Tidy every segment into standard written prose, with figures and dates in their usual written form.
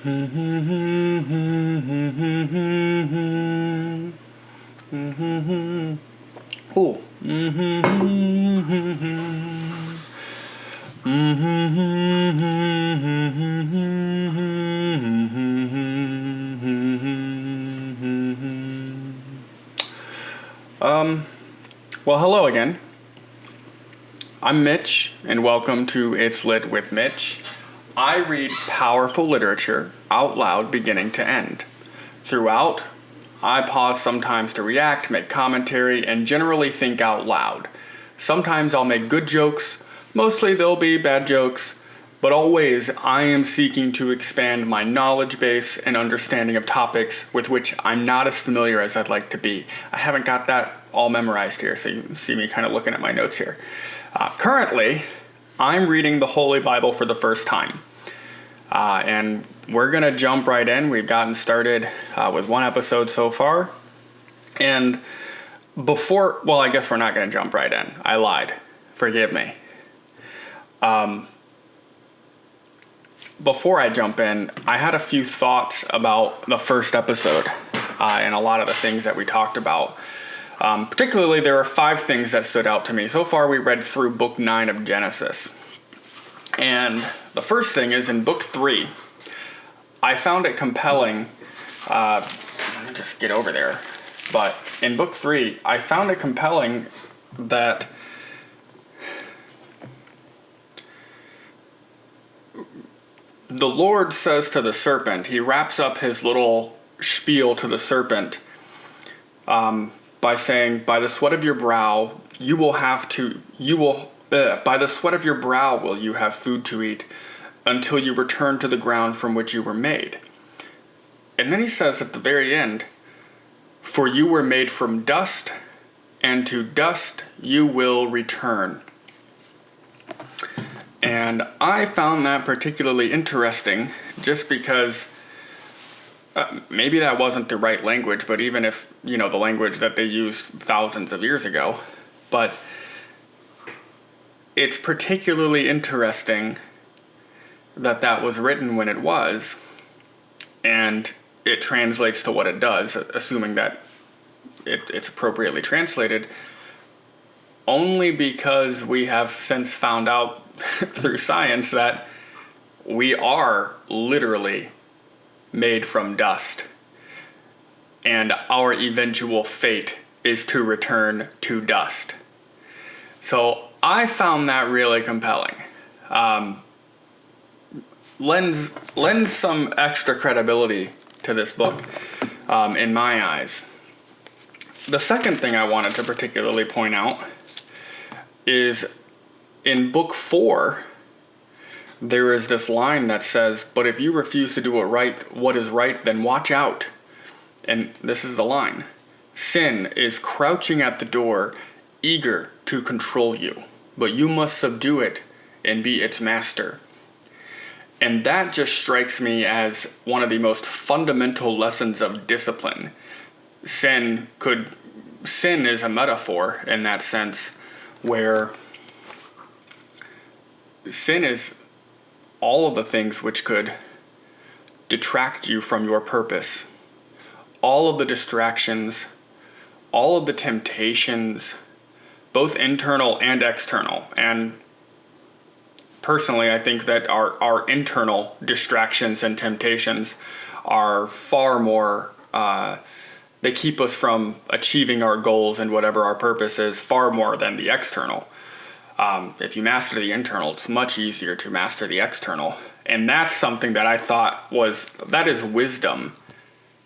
Oh. Well, hello again. I'm Mitch, and welcome to It's Lit with Mitch. I read powerful literature out loud beginning to end. Throughout, I pause sometimes to react, make commentary, and generally think out loud. Sometimes I'll make good jokes, mostly they'll be bad jokes, but always I am seeking to expand my knowledge base and understanding of topics with which I'm not as familiar as I'd like to be. I haven't got that all memorized here, so you see me kind of looking at my notes here. Currently, I'm reading the Holy Bible for the first time. And we're going to jump right in. We've gotten started with one episode so far. And I guess we're not going to jump right in. I lied. Forgive me. Before I jump in, I had a few thoughts about the first episode and a lot of the things that we talked about. Particularly, there are 5 things that stood out to me. So far, we read through book 9 of Genesis. And the first thing is in book 3, I found it compelling. Let me just get over there. But in book 3, I found it compelling that the Lord says to the serpent, he wraps up his little spiel to the serpent by saying, by the sweat of your brow, by the sweat of your brow will you have food to eat until you return to the ground from which you were made. And then he says at the very end, for you were made from dust, and to dust you will return. And I found that particularly interesting just because maybe that wasn't the right language, but even if, the language that they used thousands of years ago, but it's particularly interesting that was written when it was, and it translates to what it does, assuming that it's appropriately translated, only because we have since found out through science that we are literally made from dust, and our eventual fate is to return to dust. So I found that really compelling. Lends some extra credibility to this book in my eyes. The second thing I wanted to particularly point out is in book 4, there is this line that says, but if you refuse to do what is right, then watch out. And this is the line. Sin is crouching at the door, eager to control you, but you must subdue it and be its master. And that just strikes me as one of the most fundamental lessons of discipline. Sin is a metaphor in that sense, where sin is all of the things which could detract you from your purpose. All of the distractions, all of the temptations, both internal and external. And personally, I think that our internal distractions and temptations are far more, they keep us from achieving our goals and whatever our purpose is far more than the external. If you master the internal, it's much easier to master the external. And that's something that I thought that is wisdom.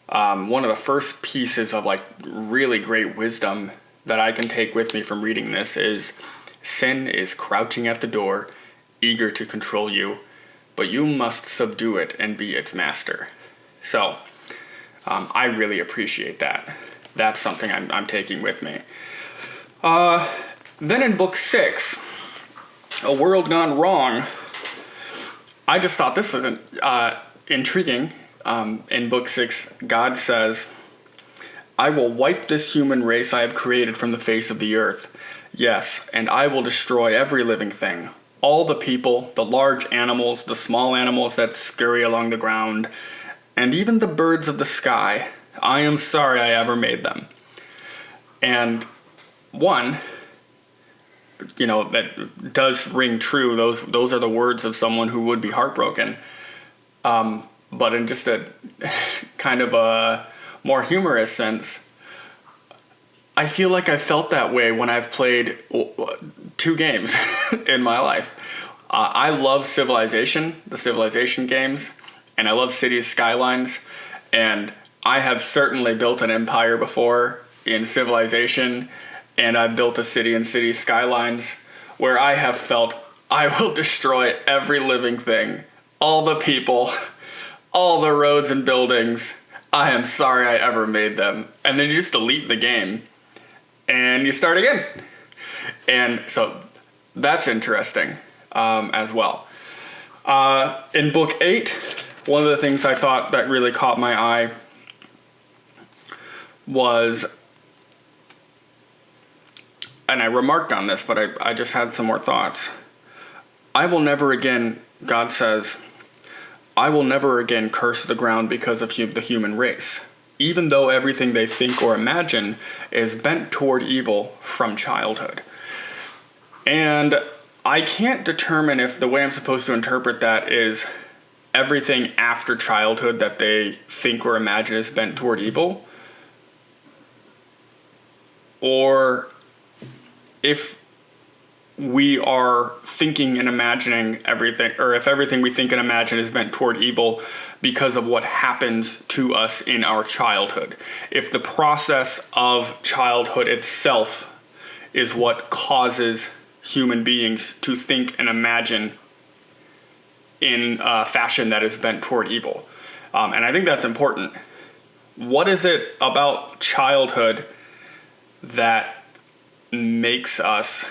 One of the first pieces of really great wisdom that I can take with me from reading this is sin is crouching at the door, eager to control you, but you must subdue it and be its master. So I really appreciate that. That's something I'm taking with me. Then in book 6, A World Gone Wrong, I just thought this was intriguing. In book 6, God says, I will wipe this human race I have created from the face of the earth. Yes, and I will destroy every living thing. all the people, the large animals, the small animals that scurry along the ground, and even the birds of the sky. I am sorry I ever made them. And one, that does ring true. Those are the words of someone who would be heartbroken. But in just a kind of a more humorous sense, I feel like I felt that way when I've played 2 games in my life. I love Civilization, the Civilization games, and I love Cities Skylines, and I have certainly built an empire before in Civilization, and I've built a city in Cities Skylines where I have felt I will destroy every living thing, all the people, all the roads and buildings. I am sorry I ever made them. And then you just delete the game and you start again. And so that's interesting as well. In book 8, one of the things I thought that really caught my eye was, and I remarked on this, but I just had some more thoughts. I will never again, God says, I will never again curse the ground because of the human race, even though everything they think or imagine is bent toward evil from childhood. And I can't determine if the way I'm supposed to interpret that is everything after childhood that they think or imagine is bent toward evil, or if we are thinking and imagining everything, or if everything we think and imagine is bent toward evil because of what happens to us in our childhood. If the process of childhood itself is what causes human beings to think and imagine in a fashion that is bent toward evil. And I think that's important. What is it about childhood that makes us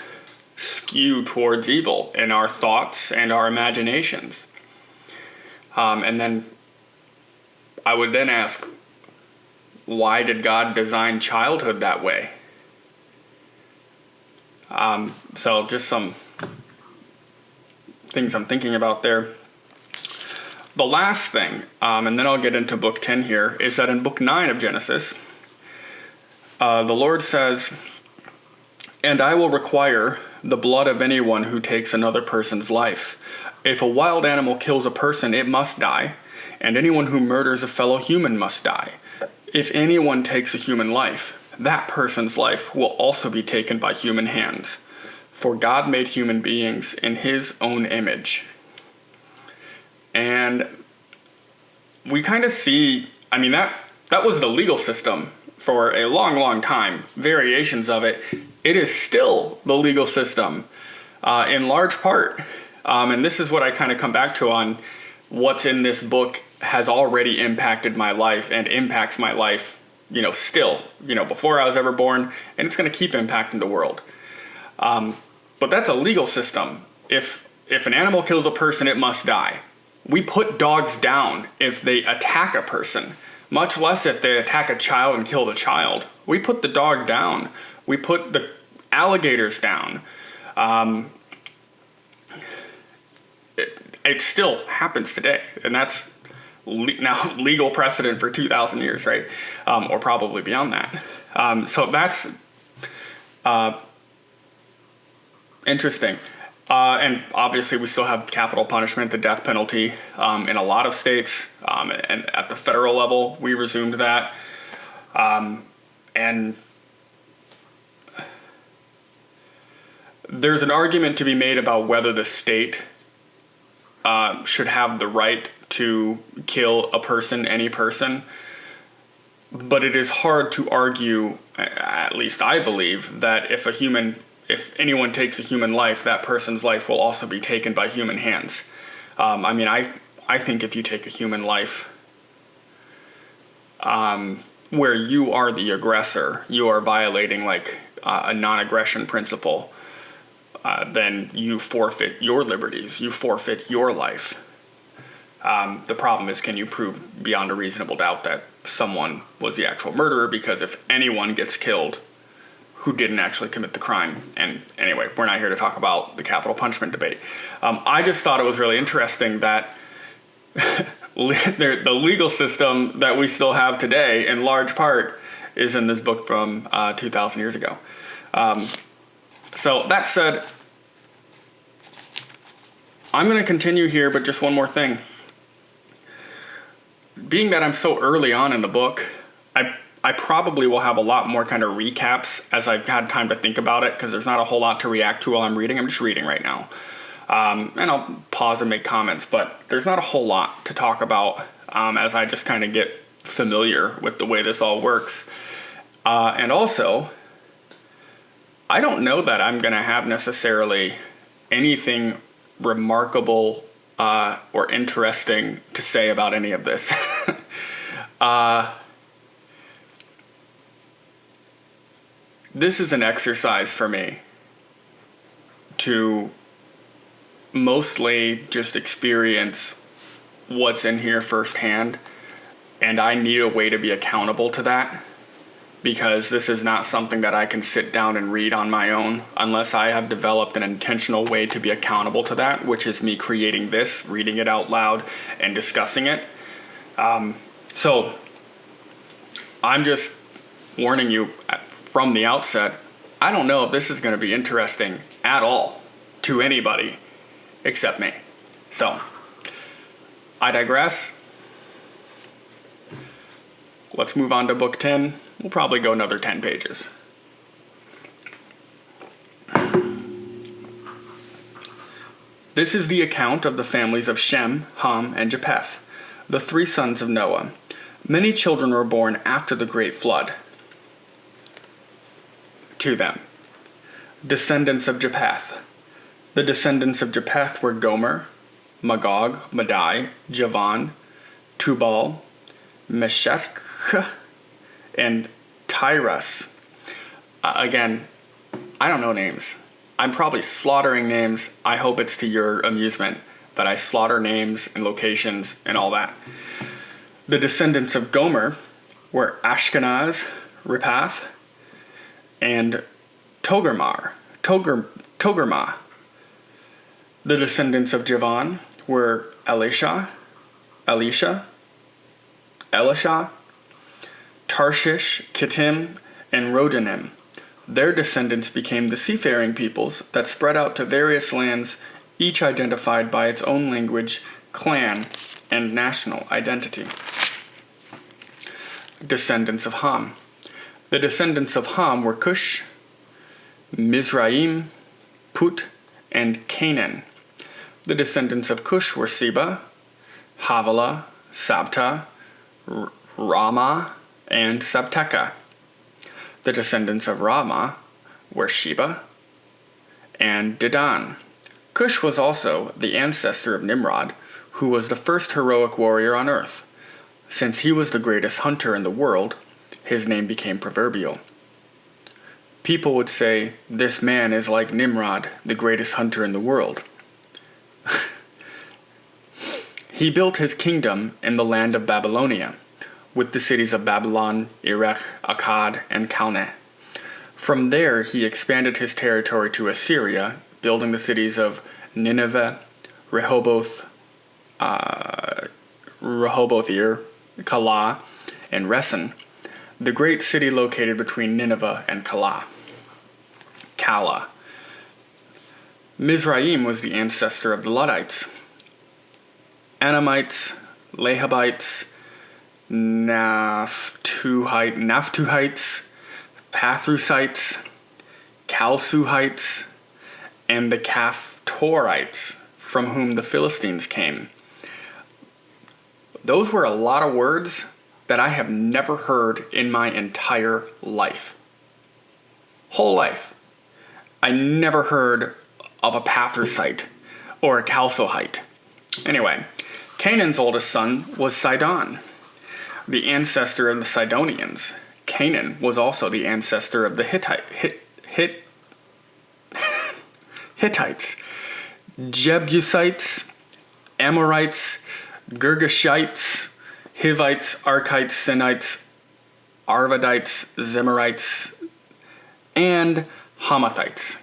skew towards evil in our thoughts and our imaginations? And then I would then ask, why did God design childhood that way? So just some things I'm thinking about there. The last thing, and then I'll get into book 10 here, is that in book 9 of Genesis, the Lord says, "And I will require the blood of anyone who takes another person's life. If a wild animal kills a person, it must die, and anyone who murders a fellow human must die. If anyone takes a human life, that person's life will also be taken by human hands. For God made human beings in his own image." And we kind of see, that was the legal system for a long, long time. Variations of it. It is still the legal system in large part. And this is what I kind of come back to on what's in this book has already impacted my life and impacts my life, still, before I was ever born, and it's going to keep impacting the world. But that's a legal system. If an animal kills a person, it must die. We put dogs down if they attack a person, much less if they attack a child and kill the child. We put the dog down. We put the alligators down. It still happens today, and that's now legal precedent for 2,000 years, right? Or probably beyond that. So that's interesting. And obviously we still have capital punishment, the death penalty, in a lot of states. And at the federal level, we resumed that. And there's an argument to be made about whether the state should have the right to kill a person, any person. But it is hard to argue, at least I believe, that if anyone takes a human life, that person's life will also be taken by human hands. I think if you take a human life where you are the aggressor, you are violating a non-aggression principle, then you forfeit your liberties, you forfeit your life. The problem is, can you prove beyond a reasonable doubt that someone was the actual murderer? Because if anyone gets killed who didn't actually commit the crime. And anyway, we're not here to talk about the capital punishment debate. I just thought it was really interesting that the legal system that we still have today, in large part, is in this book from 2,000 years ago. So that said, I'm going to continue here, but just one more thing. Being that I'm so early on in the book, I probably will have a lot more kind of recaps as I've had time to think about it, because there's not a whole lot to react to while I'm reading. I'm just reading right now. And I'll pause and make comments, but there's not a whole lot to talk about as I just kind of get familiar with the way this all works. And also, I don't know that I'm going to have necessarily anything remarkable or interesting to say about any of this. This is an exercise for me to mostly just experience what's in here firsthand, and I need a way to be accountable to that, because this is not something that I can sit down and read on my own unless I have developed an intentional way to be accountable to that, which is me creating this, reading it out loud, and discussing it. So I'm just warning you from the outset, I don't know if this is going to be interesting at all to anybody except me. So I digress. Let's move on to book 10. We'll probably go another 10 pages. This is the account of the families of Shem, Ham, and Japheth, the 3 sons of Noah. Many children were born after the great flood to them. Descendants of Japheth. The descendants of Japheth were Gomer, Magog, Madai, Javan, Tubal, Meshech, and Tyrus. Again, I don't know names. I'm probably slaughtering names. I hope it's to your amusement that I slaughter names and locations and all that. The descendants of Gomer were Ashkenaz, Ripath, and Togarmah. The descendants of Javan were Elisha, Tarshish, Kittim, and Rodanim. Their descendants became the seafaring peoples that spread out to various lands, each identified by its own language, clan, and national identity. Descendants of Ham. The descendants of Ham were Cush, Mizraim, Put, and Canaan. The descendants of Cush were Seba, Havilah, Sabta, Ramah, and Sabteka. The descendants of Ramah were Sheba and Dedan. Cush was also the ancestor of Nimrod, who was the first heroic warrior on earth. Since he was the greatest hunter in the world, his name became proverbial. People would say, "This man is like Nimrod, the greatest hunter in the world." He built his kingdom in the land of Babylonia, with the cities of Babylon, Erech, Akkad, and Calneh. From there, he expanded his territory to Assyria, building the cities of Nineveh, Rehoboth-ir, Calah, and Resen, the great city located between Nineveh and Calah. Mizraim was the ancestor of the Luddites. Anamites, Lehabites, Naphtuhites, Pathrusites, Chalsuhites, and the Caphtorites, from whom the Philistines came. Those were a lot of words that I have never heard in my entire life. Whole life. I never heard of a Pathrusite or a Chalsohite. Anyway, Canaan's oldest son was Sidon, the ancestor of the Sidonians. Canaan was also the ancestor of the Hittites, Jebusites, Amorites, Girgashites, Hivites, Arkites, Sinites, Arvadites, Zemarites, and Hamathites.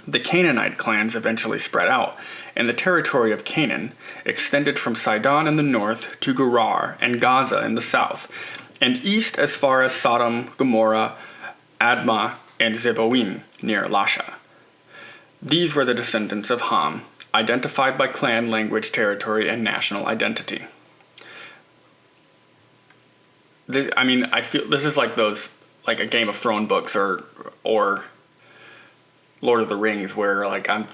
The Canaanite clans eventually spread out, and the territory of Canaan extended from Sidon in the north to Gerar and Gaza in the south, and east as far as Sodom, Gomorrah, Admah, and Zeboim near Lasha. These were the descendants of Ham, identified by clan, language, territory, and national identity. I feel this is like those, like a Game of Thrones books or Lord of the Rings, where like I'm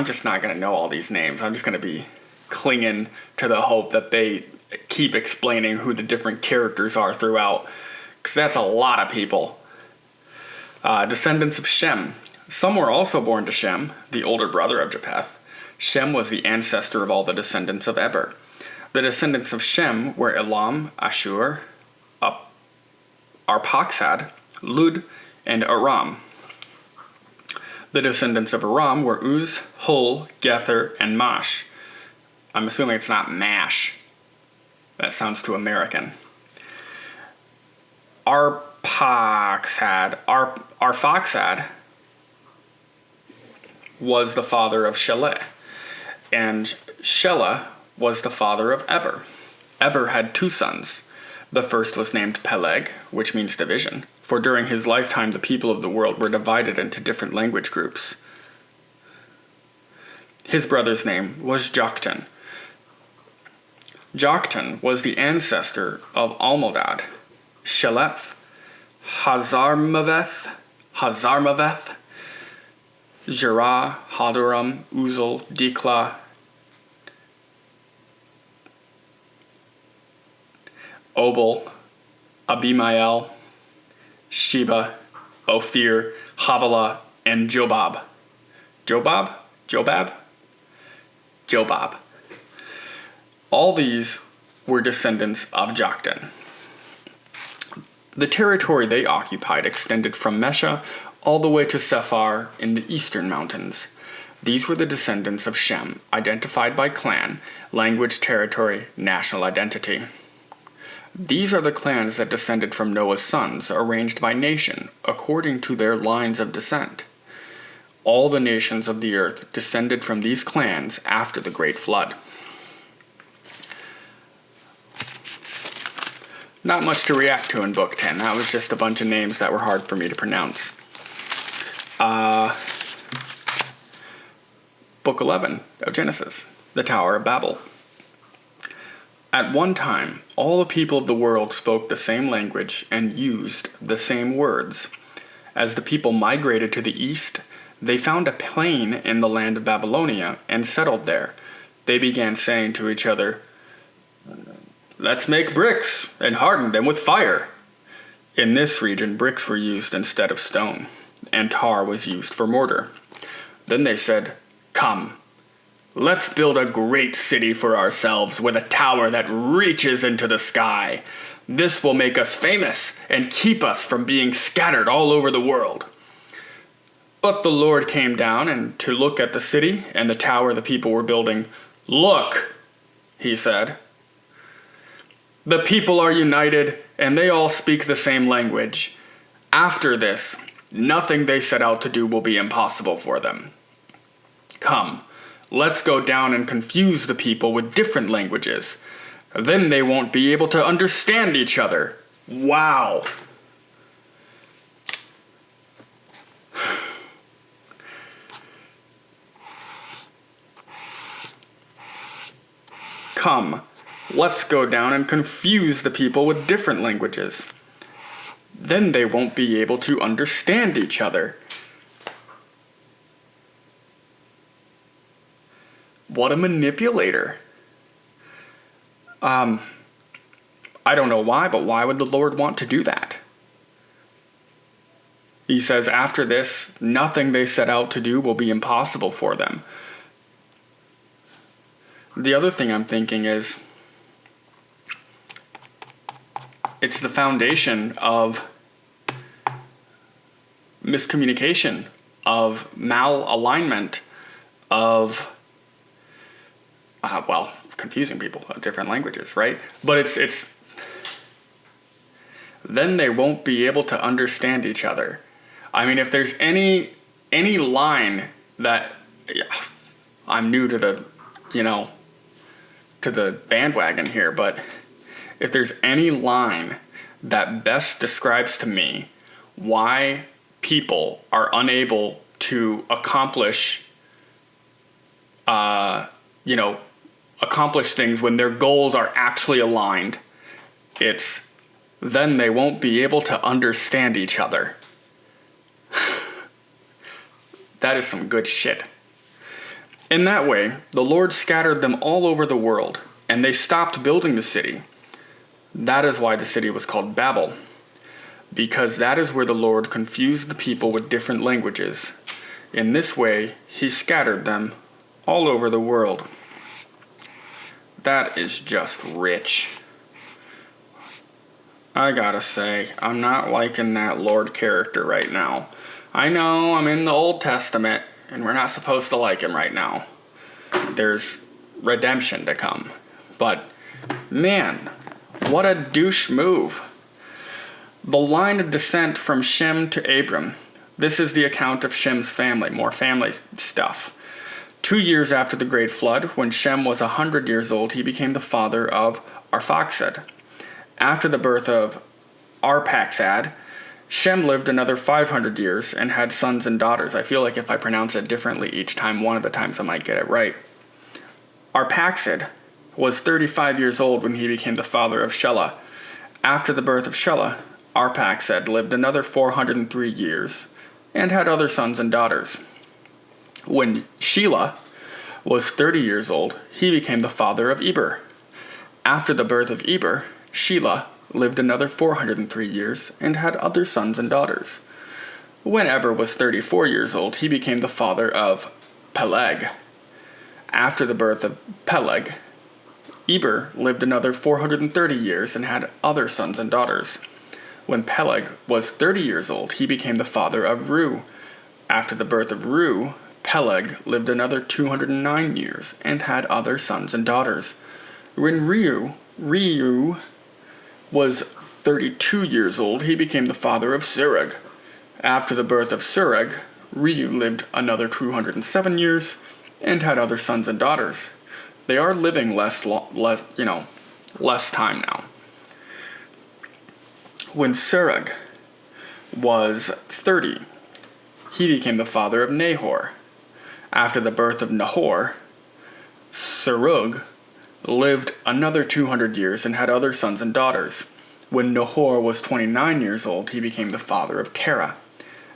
just not gonna know all these names. I'm just gonna be clinging to the hope that they keep explaining who the different characters are throughout, because that's a lot of people. Descendants of Shem. Some were also born to Shem, the older brother of Japheth. Shem was the ancestor of all the descendants of Eber. The descendants of Shem were Elam, Ashur, Arphaxad, Lud, and Aram. The descendants of Aram were Uz, Hul, Gether, and Mash. I'm assuming it's not Mash. That sounds too American. Arphaxad was the father of Shelah, and Shelah was the father of Eber. Eber had two sons. The first was named Peleg, which means division, for during his lifetime the people of the world were divided into different language groups. His brother's name was Joktan. Joktan was the ancestor of Almodad, Sheleph, Hazarmaveth, Jerah, Hadoram, Uzal, Dikla, Obal, Abimael, Sheba, Ophir, Havilah, and Jobab. Jobab. All these were descendants of Joktan. The territory they occupied extended from Mesha all the way to Sephar in the eastern mountains. These were the descendants of Shem, identified by clan, language, territory, national identity. These are the clans that descended from Noah's sons, arranged by nation, according to their lines of descent. All the nations of the earth descended from these clans after the Great Flood. Not much to react to in Book 10. That was just a bunch of names that were hard for me to pronounce. Book 11 of Genesis, the Tower of Babel. At one time, all the people of the world spoke the same language and used the same words. As the people migrated to the east, they found a plain in the land of Babylonia and settled there. They began saying to each other, "Let's make bricks and harden them with fire." In this region, bricks were used instead of stone, and tar was used for mortar. Then they said, "Come, let's build a great city for ourselves with a tower that reaches into the sky. This will make us famous and keep us from being scattered all over the world." But the Lord came down and to look at the city and the tower the people were building. "Look," he said, "the people are united and they all speak the same language. After this, nothing they set out to do will be impossible for them. Come, let's go down and confuse the people with different languages. Then they won't be able to understand each other." Wow. Come, let's go down and confuse the people with different languages. Then they won't be able to understand each other. What a manipulator. I don't know why, but why would the Lord want to do that? He says, after this, nothing they set out to do will be impossible for them. The other thing I'm thinking is, it's the foundation of miscommunication, of malalignment, of confusing people of different languages, right? But it's then they won't be able to understand each other. I mean, if there's any line that, yeah, I'm new to the, to the bandwagon here, but if there's any line that best describes to me why people are unable to accomplish things when their goals are actually aligned, it's then they won't be able to understand each other. That is some good shit. In that way, the Lord scattered them all over the world, and they stopped building the city. That is why the city was called Babel, because that is where the Lord confused the people with different languages. In this way, he scattered them all over the world. That is just rich. I gotta say, I'm not liking that Lord character right now. I know I'm in the Old Testament, and we're not supposed to like him right now. There's redemption to come. But, man, what a douche move. The line of descent from Shem to Abram. This is the account of Shem's family, more family stuff. 2 years after the great flood, when Shem was 100 years old, he became the father of Arphaxad. After the birth of Arphaxad, Shem lived another 500 years and had sons and daughters. I feel like if I pronounce it differently each time, one of the times I might get it right. Arphaxad was 35 years old when he became the father of Shelah. After the birth of Shelah, Arphaxad lived another 403 years and had other sons and daughters. When Shelah was 30 years old, he became the father of Eber. After the birth of Eber, Shelah lived another 403 years and had other sons and daughters. When Eber was 34 years old, he became the father of Peleg. After the birth of Peleg, Eber lived another 430 years and had other sons and daughters. When Peleg was 30 years old, he became the father of Reu. After the birth of Reu, Peleg lived another 209 years and had other sons and daughters. When Reu was 32 years old, he became the father of Serug. After the birth of Serug, Reu lived another 207 years and had other sons and daughters. They are living less time now. When Serug was 30, he became the father of Nahor. After the birth of Nahor, Serug lived another 200 years and had other sons and daughters. When Nahor was 29 years old, he became the father of Terah.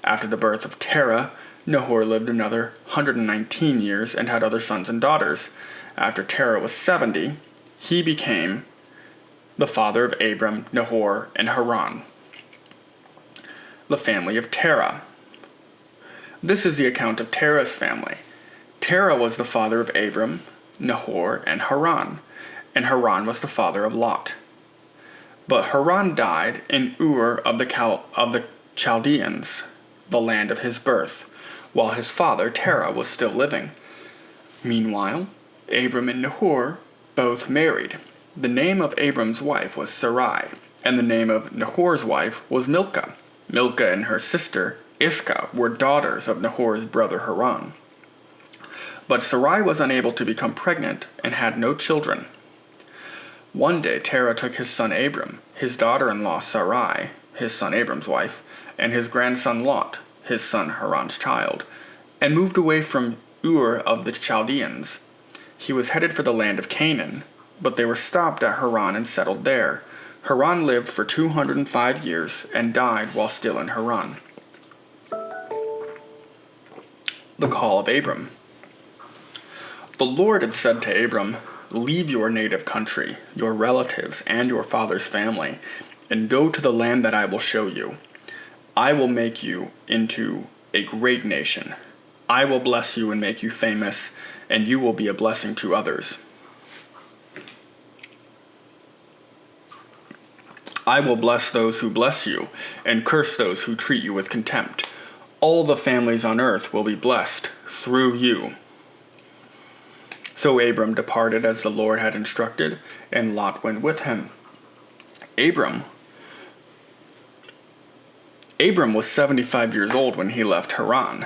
After the birth of Terah, Nahor lived another 119 years and had other sons and daughters. After Terah was 70, he became the father of Abram, Nahor, and Haran. The family of Terah. This is the account of Terah's family. Terah was the father of Abram, Nahor, and Haran was the father of Lot. But Haran died in Ur of the Chaldeans, the land of his birth, while his father Terah was still living. Meanwhile, Abram and Nahor both married. The name of Abram's wife was Sarai, and the name of Nahor's wife was Milcah. Milcah and her sister Iscah were daughters of Nahor's brother Haran. But Sarai was unable to become pregnant and had no children. One day Terah took his son Abram, his daughter-in-law Sarai, his son Abram's wife, and his grandson Lot, his son Haran's child, and moved away from Ur of the Chaldeans. He was headed for the land of Canaan, but they were stopped at Haran and settled there. Haran lived for 205 years and died while still in Haran. The call of Abram. The Lord had said to Abram, "Leave your native country, your relatives, and your father's family, and go to the land that I will show you. I will make you into a great nation. I will bless you and make you famous, and you will be a blessing to others. I will bless those who bless you, and curse those who treat you with contempt. All the families on earth will be blessed through you." So Abram departed as the Lord had instructed, and Lot went with him. Abram Abram was 75 years old when he left Haran.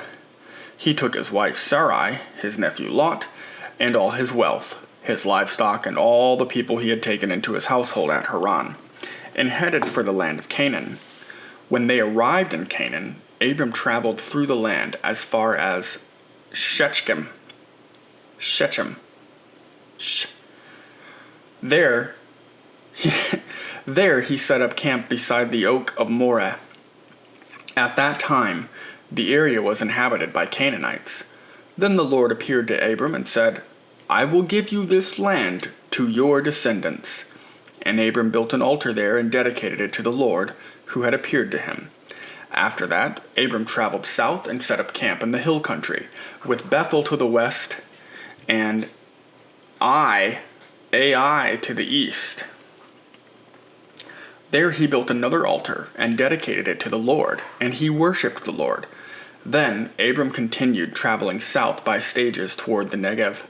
He took his wife Sarai, his nephew Lot, and all his wealth, his livestock, and all the people he had taken into his household at Haran, and headed for the land of Canaan. When they arrived in Canaan, Abram traveled through the land as far as Shechem. There he set up camp beside the oak of Moreh. At that time, the area was inhabited by Canaanites. Then the Lord appeared to Abram and said, I will give you this land to your descendants. And Abram built an altar there and dedicated it to the Lord, who had appeared to him. After that, Abram traveled south and set up camp in the hill country, with Bethel to the west and Ai to the east. There he built another altar and dedicated it to the Lord, and he worshipped the Lord. Then Abram continued traveling south by stages toward the Negev.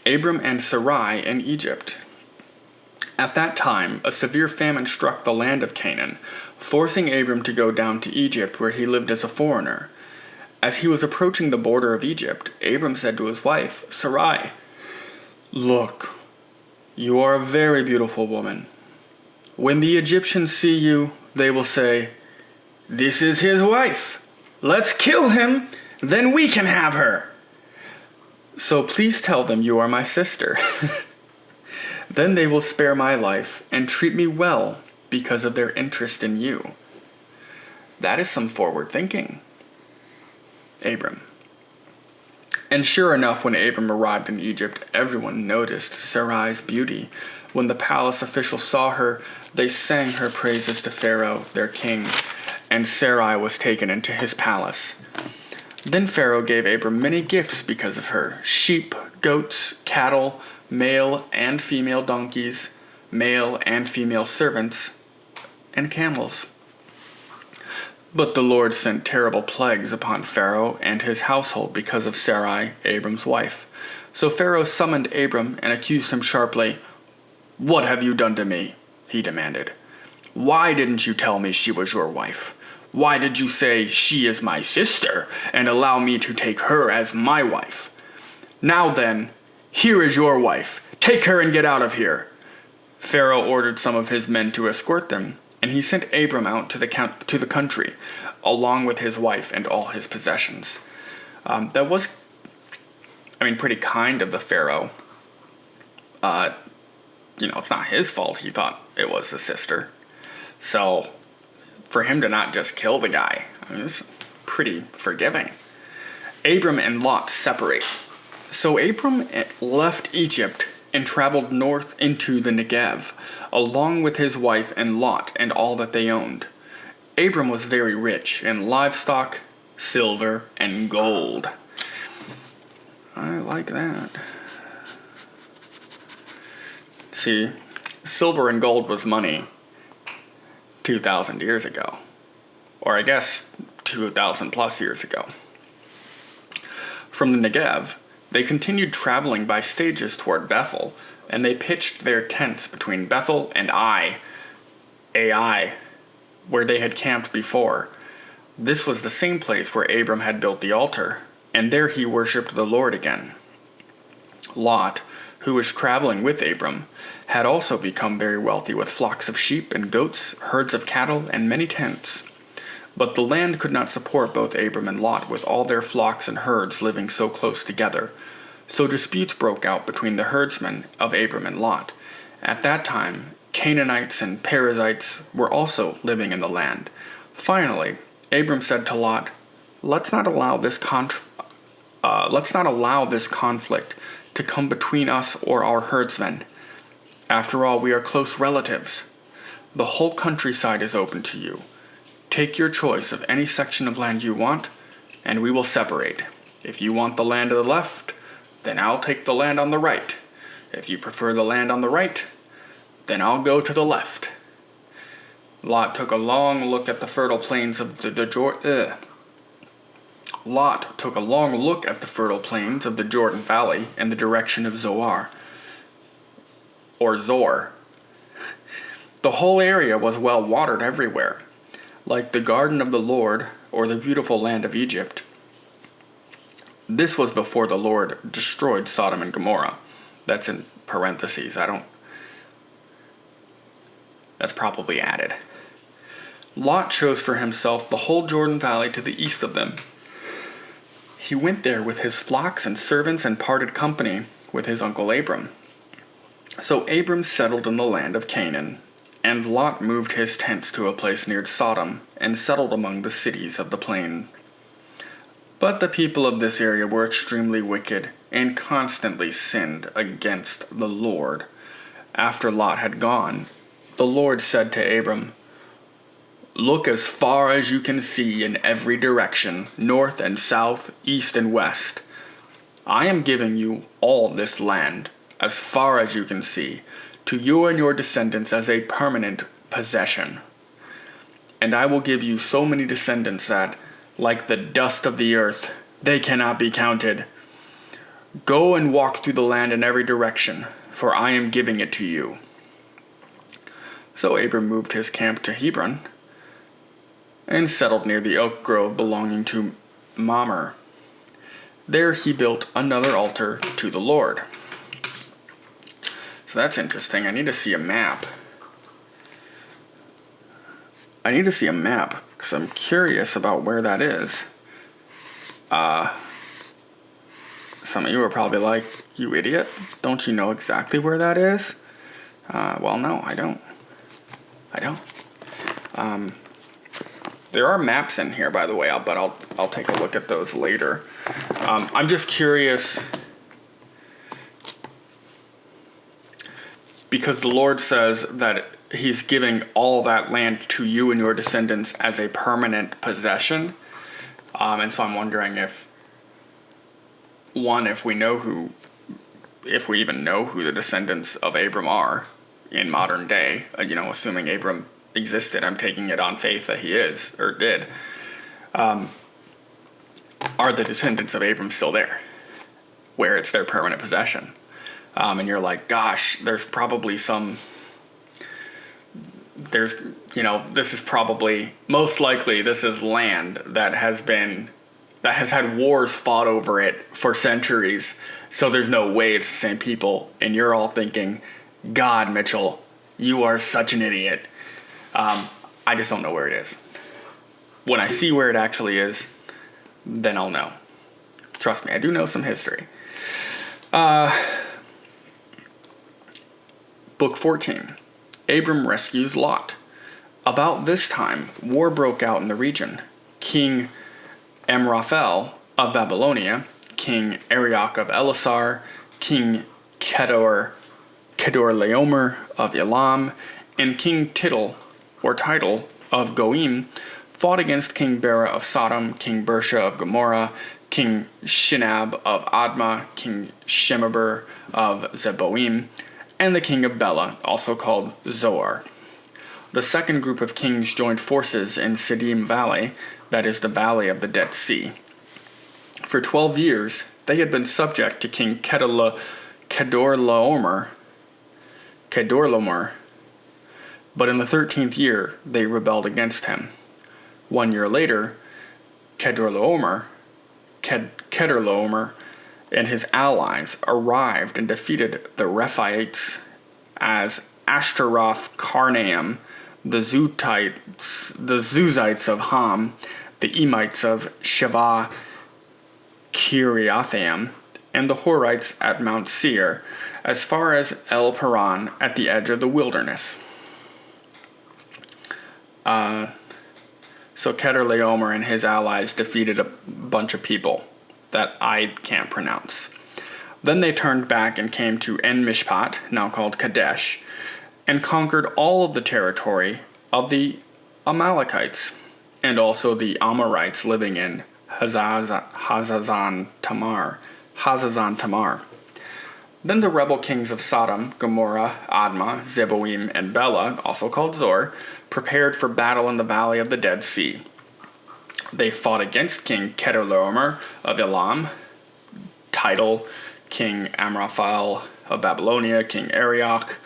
Abram and Sarai in Egypt. At that time, a severe famine struck the land of Canaan, forcing Abram to go down to Egypt, where he lived as a foreigner. As he was approaching the border of Egypt, Abram said to his wife, Sarai, Look, you are a very beautiful woman. When the Egyptians see you, they will say, This is his wife. Let's kill him, then we can have her. So please tell them you are my sister. Then they will spare my life and treat me well because of their interest in you. That is some forward thinking, Abram. And sure enough, when Abram arrived in Egypt, everyone noticed Sarai's beauty. When the palace officials saw her, they sang her praises to Pharaoh, their king, and Sarai was taken into his palace. Then Pharaoh gave Abram many gifts because of her: sheep, goats, cattle, male and female donkeys, male and female servants, and camels. But the Lord sent terrible plagues upon Pharaoh and his household because of Sarai, Abram's wife. So Pharaoh summoned Abram and accused him sharply. What have you done to me? He demanded. Why didn't you tell me she was your wife? Why did you say she is my sister and allow me to take her as my wife? Now then, here is your wife. Take her and get out of here. Pharaoh ordered some of his men to escort them, and he sent Abram out to the country, along with his wife and all his possessions. That was, pretty kind of the Pharaoh. It's not his fault he thought it was the sister. So, for him to not just kill the guy, it's pretty forgiving. Abram and Lot separate. So Abram left Egypt and traveled north into the Negev, along with his wife and Lot and all that they owned. Abram was very rich in livestock, silver, and gold. I like that. See, silver and gold was money 2,000 years ago. Or I guess 2,000 plus years ago. From the Negev, they continued traveling by stages toward Bethel, and they pitched their tents between Bethel and Ai, where they had camped before. This was the same place where Abram had built the altar, and there he worshipped the Lord again. Lot, who was traveling with Abram, had also become very wealthy with flocks of sheep and goats, herds of cattle, and many tents. But the land could not support both Abram and Lot with all their flocks and herds living so close together. So disputes broke out between the herdsmen of Abram and Lot. At that time, Canaanites and Perizzites were also living in the land. Finally, Abram said to Lot, Let's not allow this conflict to come between us or our herdsmen. After all, we are close relatives. The whole countryside is open to you. Take your choice of any section of land you want, and we will separate. If you want the land to the left, then I'll take the land on the right. If you prefer the land on the right, then I'll go to the left. Lot took a long look at the fertile plains of the Jordan Valley in the direction of Zor. The whole area was well watered everywhere, like the garden of the Lord or the beautiful land of Egypt. This was before the Lord destroyed Sodom and Gomorrah. That's in parentheses. That's probably added. Lot chose for himself the whole Jordan Valley to the east of them. He went there with his flocks and servants and parted company with his uncle Abram. So Abram settled in the land of Canaan, and Lot moved his tents to a place near Sodom and settled among the cities of the plain. But the people of this area were extremely wicked and constantly sinned against the Lord. After Lot had gone, the Lord said to Abram, "Look as far as you can see in every direction, north and south, east and west. I am giving you all this land, as far as you can see, to you and your descendants as a permanent possession. And I will give you so many descendants that, like the dust of the earth, they cannot be counted. Go and walk through the land in every direction, for I am giving it to you." So Abram moved his camp to Hebron and settled near the oak grove belonging to Mamre. There he built another altar to the Lord. So that's interesting. I need to see a map. Because I'm curious about where that is. Some of you are probably like, "You idiot, don't you know exactly where that is?" Well, no, I don't. There are maps in here, by the way, but I'll take a look at those later. I'm just curious because the Lord says that He's giving all that land to you and your descendants as a permanent possession, and so I'm wondering if we even know who the descendants of Abram are in modern day. Assuming Abram existed, I'm taking it on faith that he is, or did. Are the descendants of Abram still there, where it's their permanent possession? And you're like, gosh, this is probably, most likely, this is land that has had wars fought over it for centuries, so there's no way it's the same people, and you're all thinking, God, Mitchell, you are such an idiot. I just don't know where it is. When I see where it actually is, then I'll know. Trust me, I do know some history. Book 14. Abram rescues Lot. About this time, war broke out in the region. King Amraphel of Babylonia, King Arioch of Elasar, King Kedorlaomer of Elam, and King Tidal of Goim fought against King Bera of Sodom, King Bersha of Gomorrah, King Shinab of Admah, King Shemeber of Zeboim, and the king of Bela, also called Zoar. The second group of kings joined forces in Siddim Valley, that is the Valley of the Dead Sea. For 12 years, they had been subject to King Kedorlaomer, but in the 13th year, they rebelled against him. 1 year later, Kedorlaomer and his allies arrived and defeated the Rephaites as Ashtaroth Karnaim, the Zuzites of Ham, the Emites of Sheva Kiriathaim, and the Horites at Mount Seir, as far as El Paran at the edge of the wilderness. So Kedorlaomer and his allies defeated a bunch of people that I can't pronounce. Then they turned back and came to En-Mishpat, now called Kadesh, and conquered all of the territory of the Amalekites, and also the Amorites living in Hazazon Tamar. Then the rebel kings of Sodom, Gomorrah, Admah, Zeboim, and Bela, also called Zor, prepared for battle in the Valley of the Dead Sea. They fought against King Kedorlaomer of Elam, Tidal, King Amraphel of Babylonia, King Arioch,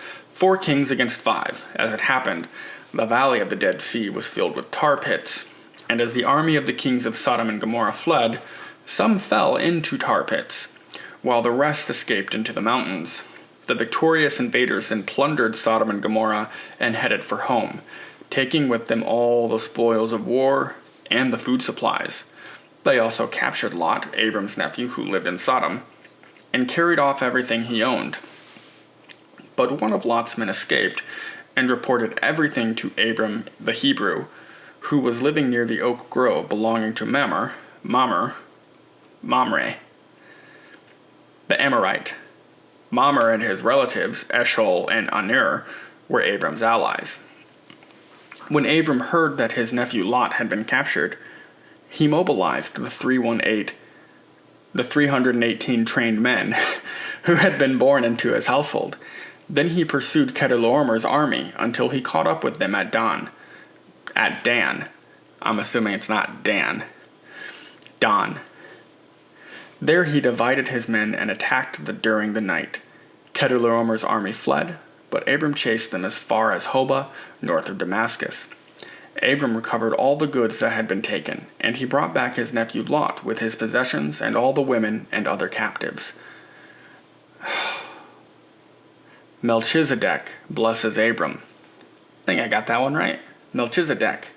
4 kings against 5. As it happened, the valley of the Dead Sea was filled with tar pits, and as the army of the kings of Sodom and Gomorrah fled, some fell into tar pits, while the rest escaped into the mountains. The victorious invaders then plundered Sodom and Gomorrah and headed for home, taking with them all the spoils of war and the food supplies. They also captured Lot, Abram's nephew who lived in Sodom, and carried off everything he owned. But one of Lot's men escaped and reported everything to Abram the Hebrew, who was living near the oak grove belonging to Mamre, the Amorite. Mamre and his relatives, Eshcol and Aner, were Abram's allies. When Abram heard that his nephew Lot had been captured, he mobilized the 318 trained men who had been born into his household. Then he pursued Chedorlaomer's army until he caught up with them at Dan. I'm assuming it's not Dan. Dan. There he divided his men and attacked during the night. Chedorlaomer's army fled, but Abram chased them as far as Hobah, north of Damascus. Abram recovered all the goods that had been taken, and he brought back his nephew Lot with his possessions and all the women and other captives. Melchizedek blesses Abram. I think I got that one right. Melchizedek.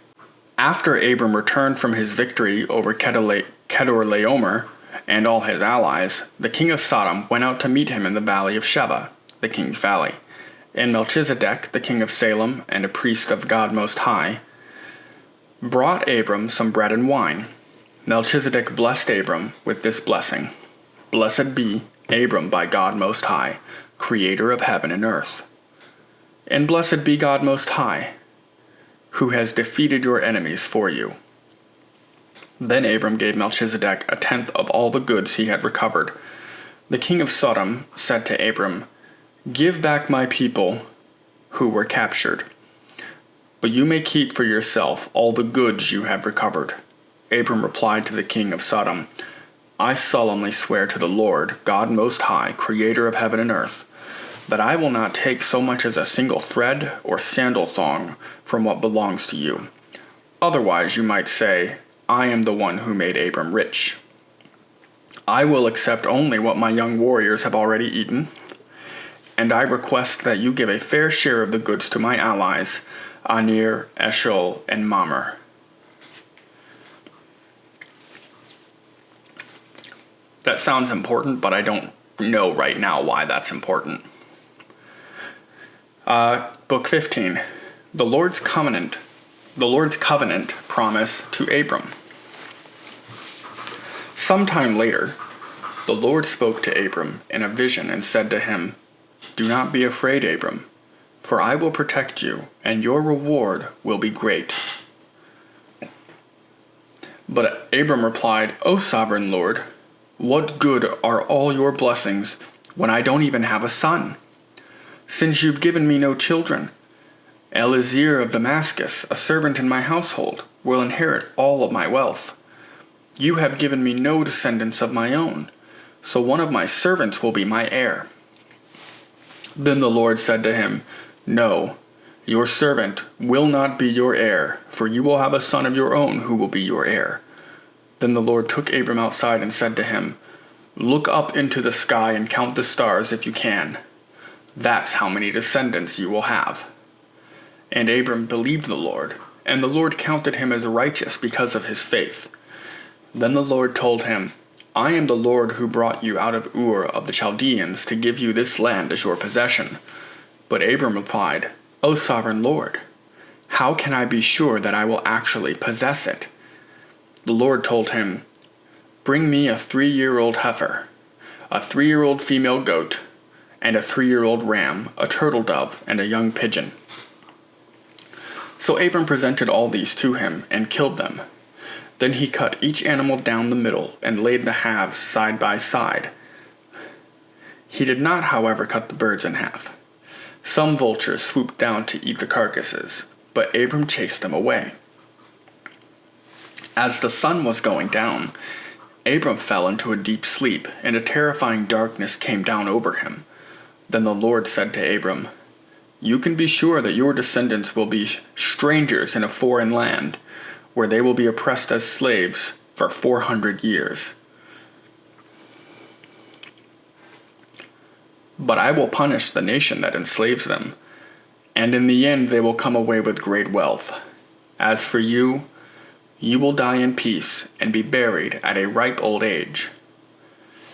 After Abram returned from his victory over Chedorlaomer and all his allies, the king of Sodom went out to meet him in the valley of Sheba, the king's valley. And Melchizedek, the king of Salem and a priest of God Most High, brought Abram some bread and wine. Melchizedek blessed Abram with this blessing: Blessed be Abram by God Most High, creator of heaven and earth. And blessed be God Most High, who has defeated your enemies for you. Then Abram gave Melchizedek 1/10 of all the goods he had recovered. The king of Sodom said to Abram, Give back my people who were captured, but you may keep for yourself all the goods you have recovered. Abram replied to the king of Sodom, I solemnly swear to the Lord, God Most High, creator of heaven and earth, that I will not take so much as a single thread or sandal thong from what belongs to you. Otherwise you might say, I am the one who made Abram rich. I will accept only what my young warriors have already eaten, and I request that you give a fair share of the goods to my allies, Aner, Eshcol, and Mamre. That sounds important, but I don't know right now why that's important. Book 15. The Lord's Covenant Promise to Abram. Sometime later, the Lord spoke to Abram in a vision and said to him, Do not be afraid, Abram, for I will protect you, and your reward will be great. But Abram replied, O sovereign Lord, what good are all your blessings when I don't even have a son? Since you've given me no children, Eliezer of Damascus, a servant in my household, will inherit all of my wealth. You have given me no descendants of my own, so one of my servants will be my heir. Then the Lord said to him, No, your servant will not be your heir, for you will have a son of your own who will be your heir. Then the Lord took Abram outside and said to him, Look up into the sky and count the stars if you can. That's how many descendants you will have. And Abram believed the Lord, and the Lord counted him as righteous because of his faith. Then the Lord told him, I am the Lord who brought you out of Ur of the Chaldeans to give you this land as your possession. But Abram replied, O sovereign Lord, how can I be sure that I will actually possess it? The Lord told him, Bring me a 3-year-old heifer, a 3-year-old female goat, and a 3-year-old ram, a turtle dove, and a young pigeon. So Abram presented all these to him and killed them. Then he cut each animal down the middle and laid the halves side by side. He did not, however, cut the birds in half. Some vultures swooped down to eat the carcasses, but Abram chased them away. As the sun was going down, Abram fell into a deep sleep, and a terrifying darkness came down over him. Then the Lord said to Abram, you can be sure that your descendants will be strangers in a foreign land, where they will be oppressed as slaves for 400 years. But I will punish the nation that enslaves them, and in the end they will come away with great wealth. As for you, you will die in peace and be buried at a ripe old age.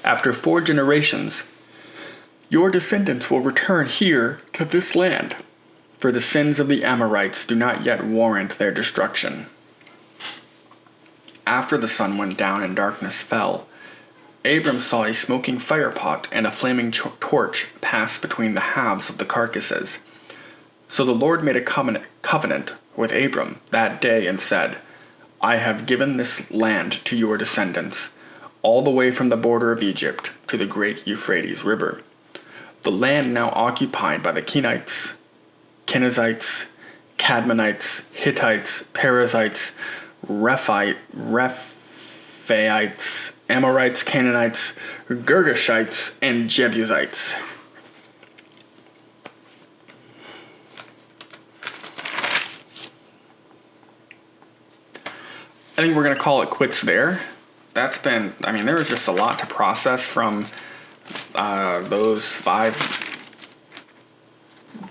After 4 generations, your descendants will return here to this land, for the sins of the Amorites do not yet warrant their destruction. After the sun went down and darkness fell, Abram saw a smoking firepot and a flaming torch pass between the halves of the carcasses. So the Lord made a covenant with Abram that day and said, I have given this land to your descendants, all the way from the border of Egypt to the great Euphrates River. The land now occupied by the Kenites, Kenizzites, Cadmonites, Hittites, Perizzites, Rephaites, Amorites, Canaanites, Girgashites, and Jebusites. I think we're going to call it quits there. There was just a lot to process from those 5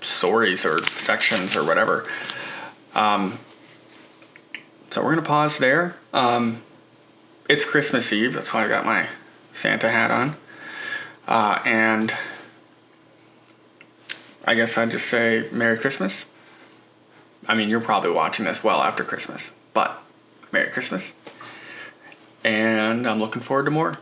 stories or sections or whatever. So we're going to pause there. It's Christmas Eve, that's why I got my Santa hat on. And I guess I'd just say Merry Christmas. You're probably watching this well after Christmas, but Merry Christmas. And I'm looking forward to more.